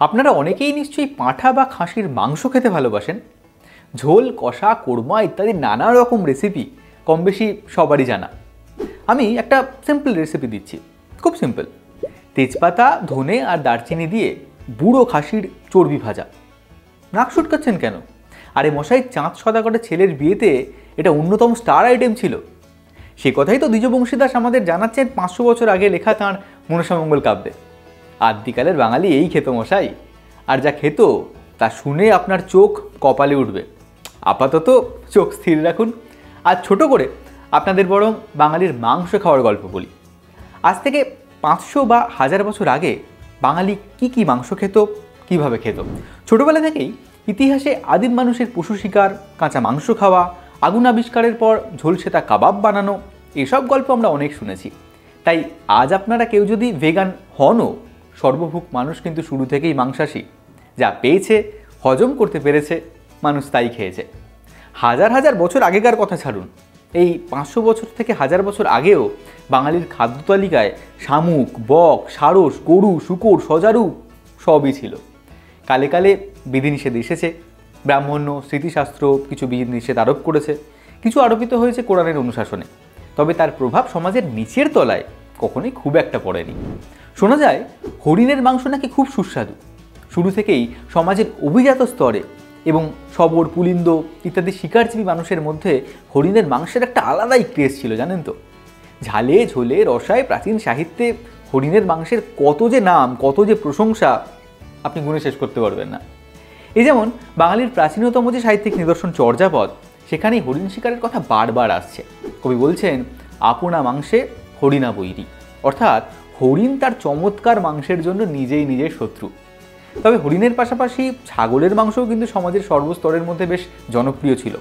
আপনারা অনেকেই নিশ্চয়ই পাঁঠা বা খাসির মাংস খেতে ভালোবাসেন। ঝোল, কষা, কোরমা ইত্যাদি নানা রকম রেসিপি কম বেশি সবারই জানা। আমি একটা সিম্পল রেসিপি দিচ্ছি, খুব সিম্পল। তেজপাতা, ধনে আর দারচিনি দিয়ে বুড়ো খাসির চর্বি ভাজা। নাক শুটকাচ্ছেন কেন? আরে মশাই, চাঁদ সদাগরের ছেলের বিয়েতে এটা অন্যতম স্টার আইটেম ছিল। সে কথাই তো দ্বিজ বংশীদাস আমাদের জানাচ্ছেন 500 বছর আগে লেখা তাঁর মনসামঙ্গল কাব্যে। আদিকালের বাঙালি এই খেত মশাই, আর যা খেত তা শুনে আপনার চোখ কপালে উঠবে। আপাতত চোখ স্থির রাখুন, আর ছোট করে আপনাদের বরং বাঙালির মাংস খাওয়ার গল্প বলি। আজ থেকে 500 বা 1000 বছর আগে বাঙালি কি মাংস খেত, কিভাবে খেত। ছোটবেলা থেকেই ইতিহাসে আদিম মানুষের পশু শিকার, কাঁচা মাংস খাওয়া, আগুন আবিষ্কারের পর ঝোলসেতা কাবাব বানানো, এসব গল্প আমরা অনেক শুনেছি। তাই আজ আপনারা কেউ যদি ভেগান হনও, সর্বভুক মানুষ কিন্তু শুরু থেকেই মাংসাশী। যা পেয়েছে, হজম করতে পেরেছে, মানুষ তাই খেয়েছে। হাজার হাজার বছর আগেকার কথা ছাড়ুন, এই 500 বছর থেকে 1000 বছর আগেও বাঙালির খাদ্য তালিকায় শামুক, বক, সারস, গরু, শূকর, সজারু সবই ছিল। কালে কালে বিধিনিষেধ এসেছে, ব্রাহ্মণ্য, স্মৃতিশাস্ত্র কিছু বিধিনিষেধ আরোপ করেছে, কিছু আরোপিত হয়েছে কোরআনের অনুশাসনে। তবে তার প্রভাব সমাজের নিচের তলায় কখনোই খুব একটা পড়েনি। শোনা যায় হরিণের মাংস নাকি খুব সুস্বাদু। শুরু থেকেই সমাজের অভিজাত স্তরে এবং শবর, পুলিন্দ ইত্যাদি শিকারজীবী মানুষের মধ্যে হরিণের মাংসের একটা আলাদাই ক্রেজ ছিল, জানেন তো। ঝালে, ঝোলে, রসায় প্রাচীন সাহিত্যে হরিণের মাংসের কত যে নাম, কত যে প্রশংসা, আপনি গুণে শেষ করতে পারবেন না। এই যেমন বাঙালির প্রাচীনতম যে সাহিত্যিক নিদর্শন চর্যাপদ, সেখানেই হরিণ শিকারের কথা বারবার আসছে। কবি বলছেন, আপনা মাংসে হরিণা বৈরী, অর্থাৎ হরিণ তার চমৎকার মাংসের জন্য নিজেই নিজের শত্রু। তবে হরিণের পাশাপাশি ছাগলের মাংসও কিন্তু সমাজের সর্বস্তরের মধ্যে বেশ জনপ্রিয় ছিল।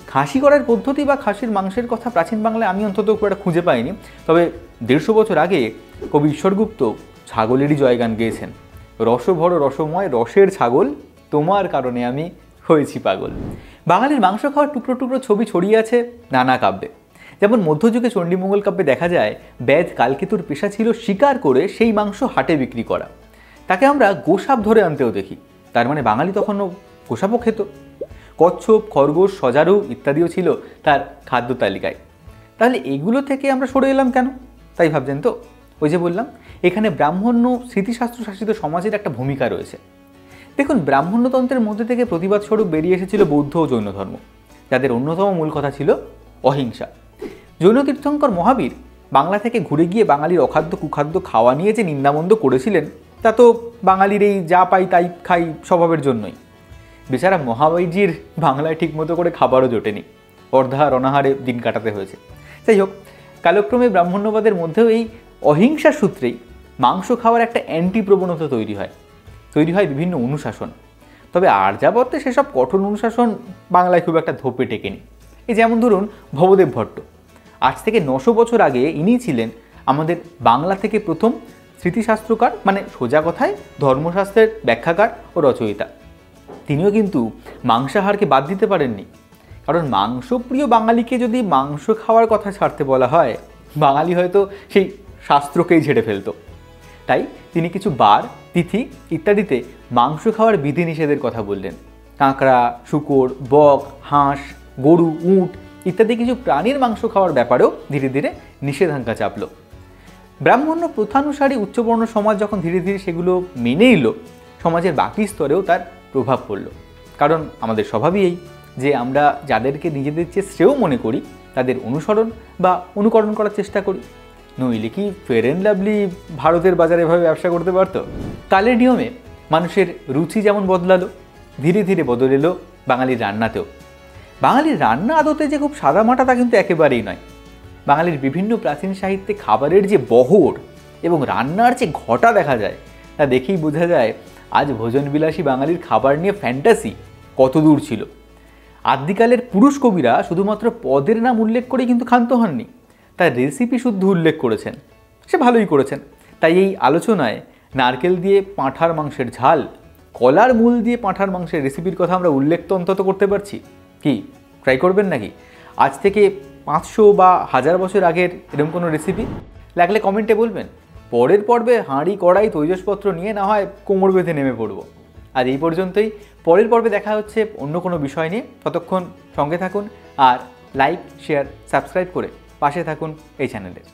খাসি করার পদ্ধতি বা খাসির মাংসের কথা প্রাচীন বাংলায় আমি অন্তত খুব একটা খুঁজে পাইনি। তবে 150 বছর আগে কবি ঈশ্বরগুপ্ত ছাগলেরই জয়গান গেয়েছেন। রসভর রসময় রসের ছাগল, তোমার কারণে আমি হয়েছি পাগল। বাঙালির মাংস খাওয়ার টুকরো টুকরো ছবি ছড়িয়ে আছে নানা কাব্যে। যেমন মধ্যযুগে চণ্ডীমঙ্গল কাব্যে দেখা যায়, ব্যাধ কালকেতুর পেশা ছিল শিকার করে সেই মাংস হাটে বিক্রি করা। তাকে আমরা গোসাপ ধরে আনতেও দেখি, তার মানে বাঙালি তখনও গোসাপও খেত। কচ্ছপ, খরগোশ, সজারু ইত্যাদিও ছিল তার খাদ্য তালিকায়। তাহলে এগুলো থেকে আমরা সরে এলাম কেন, তাই ভাবছেন তো? ওই যে বললাম, এখানে ব্রাহ্মণ্য স্মৃতিশাস্ত্র শাসিত সমাজের একটা ভূমিকা রয়েছে। দেখুন, ব্রাহ্মণ্যতন্ত্রের মধ্যে থেকে প্রতিবাদস্বরূপ বেরিয়ে এসেছিল বৌদ্ধ ও জৈন ধর্ম, যাদের অন্যতম মূল কথা ছিল অহিংসা। জৈন তীর্থঙ্কর মহাবীর বাংলা থেকে ঘুরে গিয়ে বাঙালির অখাদ্য কুখাদ্য খাওয়া নিয়ে যে নিন্দামন্দ করেছিলেন, তা তো বাঙালির এই যা পাই তাই খাই স্বভাবের জন্যই। বেচারা মহাবীরজির বাংলায় ঠিকমতো করে খাবারও জোটেনি, অর্ধাহার অনাহারে দিন কাটাতে হয়েছে। যাই হোক, কালক্রমে ব্রাহ্মণ্যবাদের মধ্যেও এই অহিংসার সূত্রেই মাংস খাওয়ার একটা অ্যান্টি প্রবণতা তৈরি হয় বিভিন্ন অনুশাসন। তবে আর্যাবর্তে সেসব কঠোর অনুশাসন বাংলায় খুব একটা ধোপে টেকেনি। এই যেমন ধরুন ভবদেব ভট্ট, আজ থেকে 900 বছর আগে ইনি ছিলেন আমাদের বাংলা থেকে প্রথম স্মৃতিশাস্ত্রকার, মানে সোজা কথায় ধর্মশাস্ত্রের ব্যাখ্যাকার ও রচয়িতা। তিনিও কিন্তু মাংসাহারকে বাদ দিতে পারেননি, কারণ মাংসপ্রিয় বাঙালিকে যদি মাংস খাওয়ার কথা ছাড়তে বলা হয়, বাঙালি হয়তো সেই শাস্ত্রকেই ঝেড়ে ফেলত। তাই তিনি কিছু বার, তিথি ইত্যাদিতে মাংস খাওয়ার বিধিনিষেধের কথা বললেন। কাঁকড়া, শূকর, বক, হাঁস, গরু, উট ইত্যাদি কিছু প্রাণীর মাংস খাওয়ার ব্যাপারেও ধীরে ধীরে নিষেধাজ্ঞা চাপল। ব্রাহ্মণ্য প্রথানুসারী উচ্চবর্ণ সমাজ যখন ধীরে ধীরে সেগুলো মেনে নিল, সমাজের বাকি স্তরেও তার প্রভাব পড়ল। কারণ আমাদের স্বভাবই এই যে আমরা যাদেরকে নিজেদের চেয়ে শ্রেয় মনে করি তাদের অনুসরণ বা অনুকরণ করার চেষ্টা করি। নইলে কি ফেয়ার অ্যান্ড লাভলি ভারতের বাজারে এভাবে ব্যবসা করতে পারত? কালের নিয়মে মানুষের রুচি যেমন বদলালো, ধীরে ধীরে বদল এলো বাঙালির রান্নাতেও। বাঙালির রান্না আদতে যে খুব সাদামাটা তা কিন্তু একেবারেই নয়। বাঙালির বিভিন্ন প্রাচীন সাহিত্যে খাবারের যে বহর এবং রান্নার যে ঘটা দেখা যায়, তা দেখেই বোঝা যায় আজ ভোজনবিলাসী বাঙালির খাবার নিয়ে ফ্যান্টাসি কত দূর ছিল। আদিকালের পুরুষ কবিরা শুধুমাত্র পদের নাম উল্লেখ করেই কিন্তু ক্ষান্ত হননি, তার রেসিপি শুদ্ধ উল্লেখ করেছেন। সে ভালোই করেছেন। তাই এই আলোচনায় নারকেল দিয়ে পাঁঠার মাংসের ঝাল, কলার মূল দিয়ে পাঁঠার মাংসের রেসিপির কথা আমরা উল্লেখ তো অন্তত করতে পারছি। কি ট্রাই করবেন নাকি? আজ থেকে 500 বা 1000 বছর আগের এরকম কোনো রেসিপি লাগলে কমেন্টে বলবেন, পরের পর্বে হাঁড়ি কড়াই তৈজসপত্র নিয়ে না হয় কোমর বেঁধে নেমে পড়ব। আর এই পর্যন্তই। পরের পর্বে দেখা হচ্ছে অন্য কোনো বিষয় নিয়ে। ততক্ষণ সঙ্গে থাকুন আর লাইক শেয়ার সাবস্ক্রাইব করে পাশে থাকুন এই চ্যানেলের।